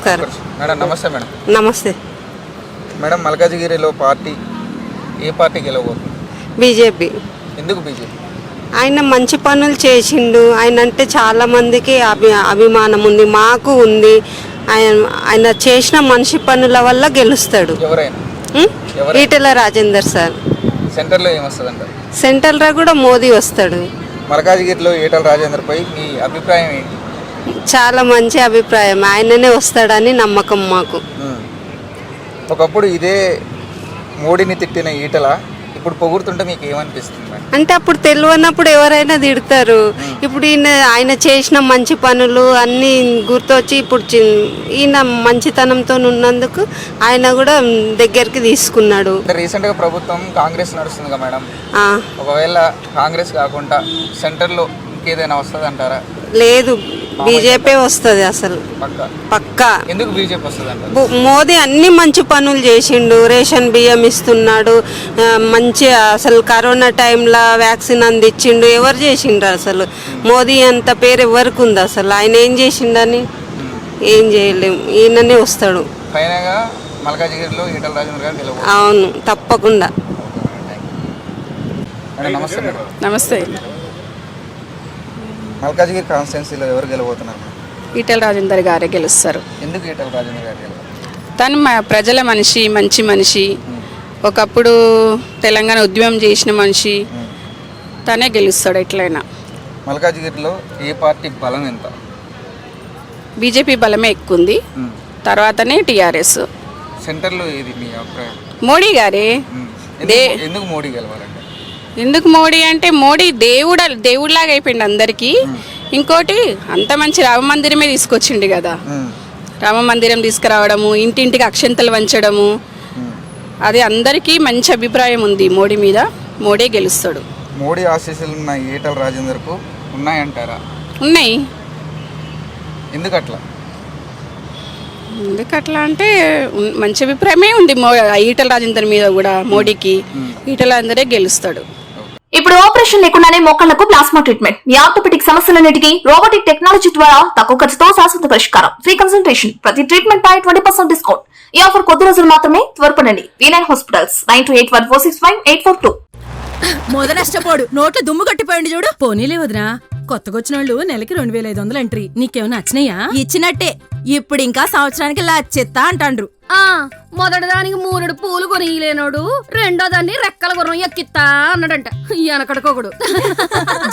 నమస్కారం మేడం. నమస్తే మేడం. నమస్తే మేడం, మల్కాజిగిరిలో ఏ పార్టీ గెలవబోతుంది? బీజేపీ. ఎందుకు బీజేపీ? ఆయన మంచి పనులు చేసిండు. ఆయన అంటే చాలా మందికి అభిమానం ఉంది, మాకు ఉంది. ఆయన చేసిన మనిషి పనుల వల్ల గెలుస్తాడు. ఎవరైనా ఈటెల రాజేందర్ సార్. సెంటర్లో ఏమొస్తుంది అంటారు? సెంట్రల్గా కూడా మోదీ వస్తాడు. మల్కాజిగిరిలో ఈటెల రాజేందర్ పై మీ అభిప్రాయం ఏంటి? చాలా మంచి అభిప్రాయం. ఆయననే వస్తాడని నమ్మకం మాకు. ఒకప్పుడు ఇదే మోడీని తిట్టిన ఈటెల ఇప్పుడు పొగుడుతుంటే మీకు ఏమనిపిస్తుంది? అంటే అప్పుడు తెలియనప్పుడు ఎవరైనా తిడతారు. ఇప్పుడు ఆయన చేసిన మంచి పనులు అన్నీ గుర్తొచ్చి ఇప్పుడు ఈయన మంచితనంతో ఉన్నందుకు ఆయన కూడా దగ్గరికి తీసుకున్నాడు. రీసెంట్గా ప్రభుత్వం కాంగ్రెస్ నడుస్తుంది కదా మేడం, ఒకవేళ కాంగ్రెస్ కాకుండా సెంటర్లో ఇంకేదైనా వస్తుంది అంటారా? లేదు, బీజేపీ వస్తుంది అసలు పక్కా. ఎందుకు బీజేపీ వస్తుంది అంటారు? మోదీ అన్ని మంచి పనులు చేసిండు. రేషన్ బియ్యం ఇస్తున్నాడు, మంచి అసలు కరోనా టైంలో వ్యాక్సిన్ అందించిండు. ఎవరు చేసిండ్రు అసలు? మోదీ అంత పేరు ఎవరికి ఉంది అసలు? ఆయన ఏం చేసిండని ఏం చేయలేము. ఈయననే వస్తాడు ఫైనల్గా మల్కాజిగిరిలో ఈటెల రాజేందర్ గారు గెలవబోతున్నారు. అవును, తప్పకుండా. నమస్తే మేడం. నమస్తే. మల్కాజిగిరి కాన్స్టిట్యున్సీలో ఎవరు గెలవబోతున్నారు? ఈటెల రాజేందర్ గారే గెలుస్తారు. ఎందుకు ఈటెల రాజేందర్ గారు గెలవాలి? తను ప్రజల మనిషి, మంచి మనిషి, ఒకప్పుడు తెలంగాణ ఉద్యమం చేసిన మనిషి. తనే గెలుస్తాడు ఎట్లయినా. మల్కాజిగిరిలో ఏ పార్టీ బలం ఎంత? బీజేపీ బలమే ఎక్కువ ఉంది, తర్వాతనే టీఆర్ఎస్. సెంటర్లో ఏది మీ అభిప్రాయం? మోడీ గారే. ఎందుకు మోడీ గెలవాలంటే? ఎందుకు మోడీ అంటే మోడీ దేవుడిలాగా అయిపోయింది అందరికీ. ఇంకోటి అంత మంచి రామ మందిరమే తీసుకొచ్చిండు కదా. రామ మందిరం తీసుకురావడము, ఇంటింటికి అక్షంతలు వంచడము, అది అందరికీ మంచి అభిప్రాయం ఉంది మోడీ మీద. మోడీ గెలుస్తాడు. మోడీ ఆశీస్సులు ఉన్న ఈటెల రాజేందర్కు ఉన్నాయంటారా? ఉన్నాయి. ఎందుకట్లా అంటే మంచి అభిప్రాయమే ఉంది ఈటెల రాజేందర్ మీద కూడా. మోడీకి ఈటెల రాజేందరే గెలుస్తాడు. ఇప్పుడు ఆపరేషన్ లేకుండానే మోకాళ్లకు ప్లాస్మా ట్రీట్మెంట్, మీ ఆర్థోపెటిక్ సమస్యలన్నిటికీ రోబోటిక్ టెక్నాలజీ ద్వారా తక్కువ ఖర్చుతో శాశ్వత పరిష్కారం. ఫ్రీ కన్సల్టేషన్, ప్రతి ట్రీట్మెంట్ పై 20% డిస్కౌంట్. ఈ ఆఫర్ కొద్ది రోజులు మాత్రమే. త్వరపడండి. V9 hospitals 9281465842. మొద నష్టపోడు, నోట్లో దుమ్ము కట్టిపోయింది చూడు. పోనీలే వదినా, కొత్తగొచ్చిన వాళ్ళు నెలకి 2500 ఎంట్రీ. నీకేమైనా నచ్చినాయా? ఇచ్చినట్టే. ఇప్పుడు ఇంకా సంవత్సరానికి లచ్చెత్తా అంటాండ్రు. మొదటి దానికి 3 పూలు కొనియలేనోడు రెండో దాన్ని రెక్కల గుర్రం ఎక్కిత్తా అన్నాడంట. వెనకడుకోకుడు.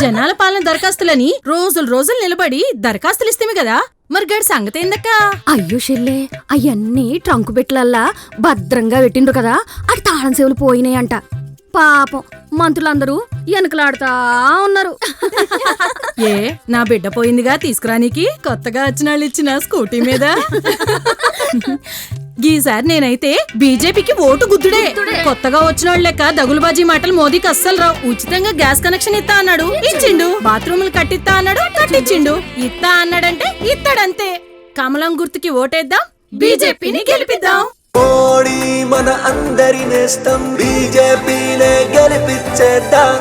జనాల పాలన దరఖాస్తులని రోజులు నిలబడి దరఖాస్తులు ఇస్తేమే కదా. మరి గడి సంగతి ఏందక్క? అయ్యో షెల్లే, అయ్యన్నీ ట్రంకు పెట్లల్లా భద్రంగా పెట్టిండ్రు కదా. అటు తాళం సేవలు పోయినాయంట. పాపం మంత్రులందరూ వెనకలాడుతా ఉన్నారు. ఏ నా బిడ్డ పోయిందిగా తీసుకురానికి కొత్తగా వచ్చిన వాళ్ళు ఇచ్చిన స్కూటీ మీద. ఈసారి నేనైతే బీజేపీకి ఓటు గుద్దుడే. కొత్తగా వచ్చిన వాళ్ళు లెక్క దగులుబాజీ మాటలు మోదీకి అస్సలు రావు. ఉచితంగా గ్యాస్ కనెక్షన్ ఇస్తా అన్నాడు, ఇచ్చిండు. బాత్రూములు కట్టిస్తా అన్నాడు, కట్టించిండు. ఇస్తా అన్నాడంటే ఇస్తాడంతే. కమలం గుర్తుకి ఓటేద్దాం, బీజేపీని గెలిపిద్దాం. మోడీ మన అందరి నేస్తం, బీజేపీనే గెలిపించేద్దాం.